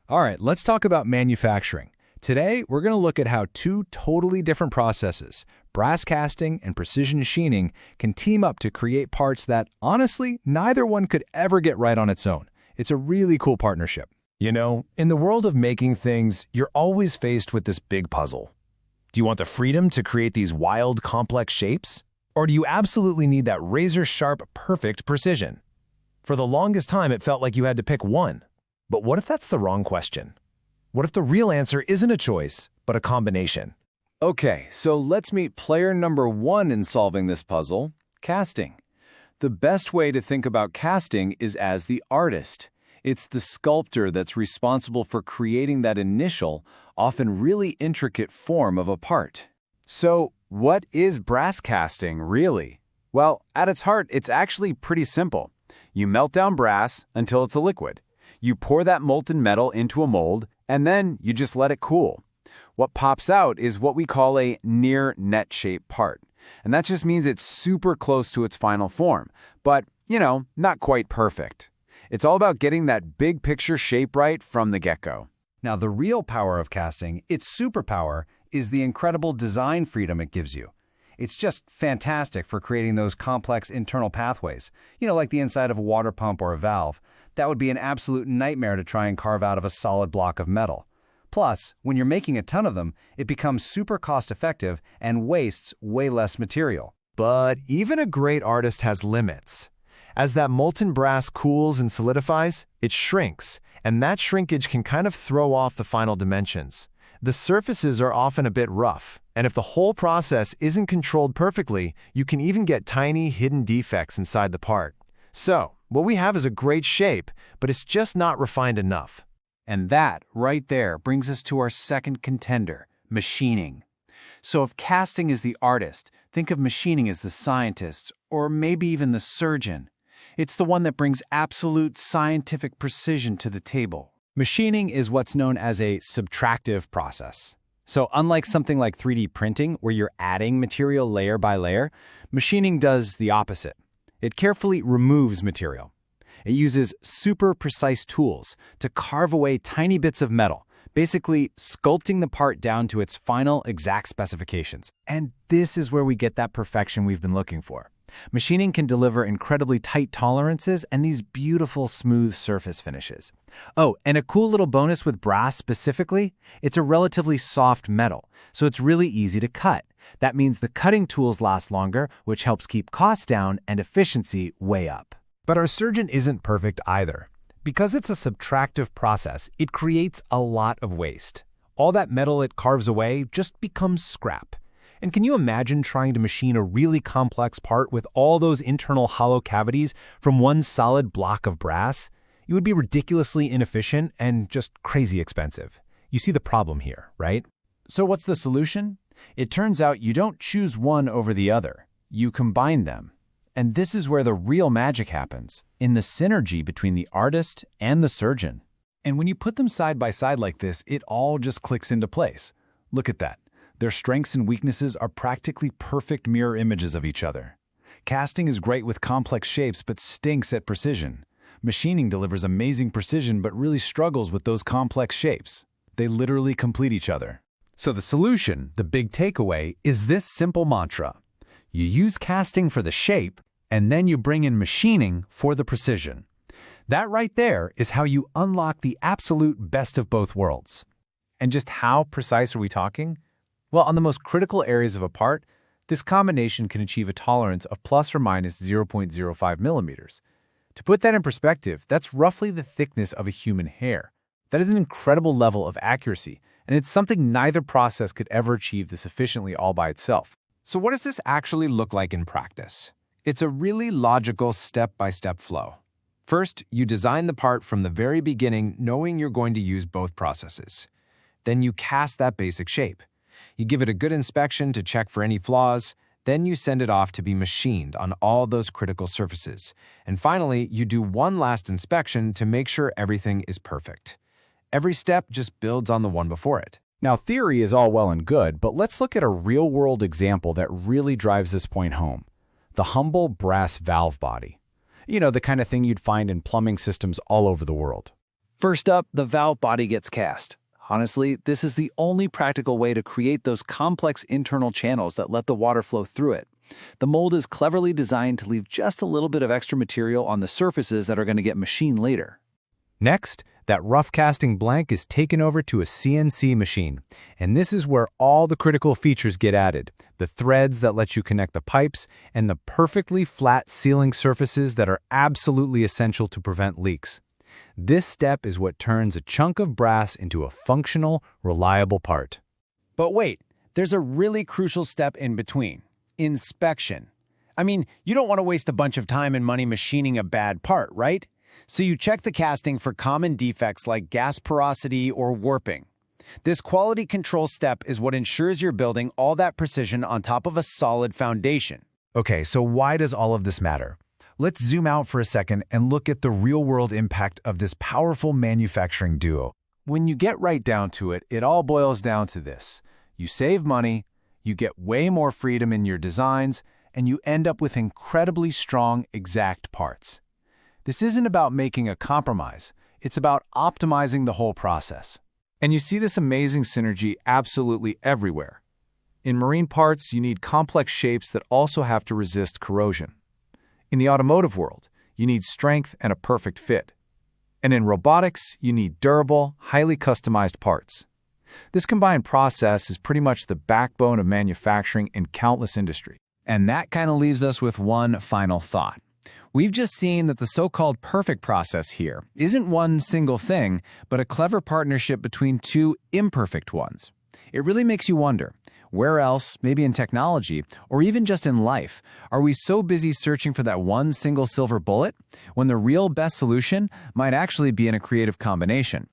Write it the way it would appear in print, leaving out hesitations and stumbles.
All right, let's talk about manufacturing. Today, we're going to look at how two totally different processes, brass casting and precision machining, can team up to create parts that, honestly, neither one could ever get right on its own. It's a really cool partnership. You know, in the world of making things, you're always faced with this big puzzle. Do you want the freedom to create these wild, complex shapes? Or do you absolutely need that razor-sharp, perfect precision? For the longest time, it felt like you had to pick one. But what if that's the wrong question? What if the real answer isn't a choice, but a combination? Okay, so let's meet player number one in solving this puzzle, casting. The best way to think about casting is as the artist. It's the sculptor that's responsible for creating that initial, often really intricate form of a part. So, what is brass casting, really? Well, at its heart, it's actually pretty simple. You melt down brass until it's a liquid. You pour that molten metal into a mold, and then you just let it cool. What pops out is what we call a near net shape part. And that just means it's super close to its final form, but, not quite perfect. It's all about getting that big picture shape right from the get-go. Now, the real power of casting, its superpower, is the incredible design freedom it gives you. It's just fantastic for creating those complex internal pathways, like the inside of a water pump or a valve. That would be an absolute nightmare to try and carve out of a solid block of metal. Plus, when you're making a ton of them, it becomes super cost-effective and wastes way less material. But even a great artist has limits. As that molten brass cools and solidifies, it shrinks, and that shrinkage can kind of throw off the final dimensions. The surfaces are often a bit rough, and if the whole process isn't controlled perfectly, you can even get tiny hidden defects inside the part. So, what we have is a great shape, but it's just not refined enough. And that, right there, brings us to our second contender, machining. So if casting is the artist, think of machining as the scientist, or maybe even the surgeon. It's the one that brings absolute scientific precision to the table. Machining is what's known as a subtractive process. So unlike something like 3D printing, where you're adding material layer by layer, machining does the opposite. It carefully removes material. It uses super precise tools to carve away tiny bits of metal, basically sculpting the part down to its final exact specifications. And this is where we get that perfection we've been looking for. Machining can deliver incredibly tight tolerances and these beautiful smooth surface finishes. Oh, and a cool little bonus with brass specifically, it's a relatively soft metal, so it's really easy to cut. That means the cutting tools last longer, which helps keep costs down and efficiency way up. But our surgeon isn't perfect either. Because it's a subtractive process, it creates a lot of waste. All that metal it carves away just becomes scrap. And can you imagine trying to machine a really complex part with all those internal hollow cavities from one solid block of brass? It would be ridiculously inefficient and just crazy expensive. You see the problem here, right? So what's the solution? It turns out you don't choose one over the other. You combine them. And this is where the real magic happens, in the synergy between the artist and the surgeon. And when you put them side by side like this, it all just clicks into place. Look at that. Their strengths and weaknesses are practically perfect mirror images of each other. Casting is great with complex shapes but stinks at precision. Machining delivers amazing precision but really struggles with those complex shapes. They literally complete each other. So the solution, the big takeaway, is this simple mantra. You use casting for the shape, and then you bring in machining for the precision. That right there is how you unlock the absolute best of both worlds. And just how precise are we talking? Well, on the most critical areas of a part, this combination can achieve a tolerance of plus or minus 0.05 millimeters. To put that in perspective, that's roughly the thickness of a human hair. That is an incredible level of accuracy, and it's something neither process could ever achieve this efficiently all by itself. So what does this actually look like in practice? It's a really logical step-by-step flow. First, you design the part from the very beginning knowing you're going to use both processes. Then you cast that basic shape. You give it a good inspection to check for any flaws, then you send it off to be machined on all those critical surfaces. And finally, you do one last inspection to make sure everything is perfect. Every step just builds on the one before it. Now, theory is all well and good, but let's look at a real-world example that really drives this point home. The humble brass valve body. The kind of thing you'd find in plumbing systems all over the world. First up, the valve body gets cast. Honestly, this is the only practical way to create those complex internal channels that let the water flow through it. The mold is cleverly designed to leave just a little bit of extra material on the surfaces that are going to get machined later. Next, that rough casting blank is taken over to a CNC machine. And this is where all the critical features get added. The threads that let you connect the pipes, and the perfectly flat sealing surfaces that are absolutely essential to prevent leaks. This step is what turns a chunk of brass into a functional, reliable part. But wait, there's a really crucial step in between. Inspection. I mean, you don't want to waste a bunch of time and money machining a bad part, right? So you check the casting for common defects like gas porosity or warping. This quality control step is what ensures you're building all that precision on top of a solid foundation. Okay, so why does all of this matter? Let's zoom out for a second and look at the real-world impact of this powerful manufacturing duo. When you get right down to it, it all boils down to this. You save money, you get way more freedom in your designs, and you end up with incredibly strong, exact parts. This isn't about making a compromise. It's about optimizing the whole process. And you see this amazing synergy absolutely everywhere. In marine parts, you need complex shapes that also have to resist corrosion. In the automotive world, you need strength and a perfect fit. And in robotics, you need durable, highly customized parts. This combined process is pretty much the backbone of manufacturing in countless industries. And that kind of leaves us with one final thought. We've just seen that the so-called perfect process here isn't one single thing, but a clever partnership between two imperfect ones. It really makes you wonder, where else, maybe in technology, or even just in life, are we so busy searching for that one single silver bullet, when the real best solution might actually be in a creative combination?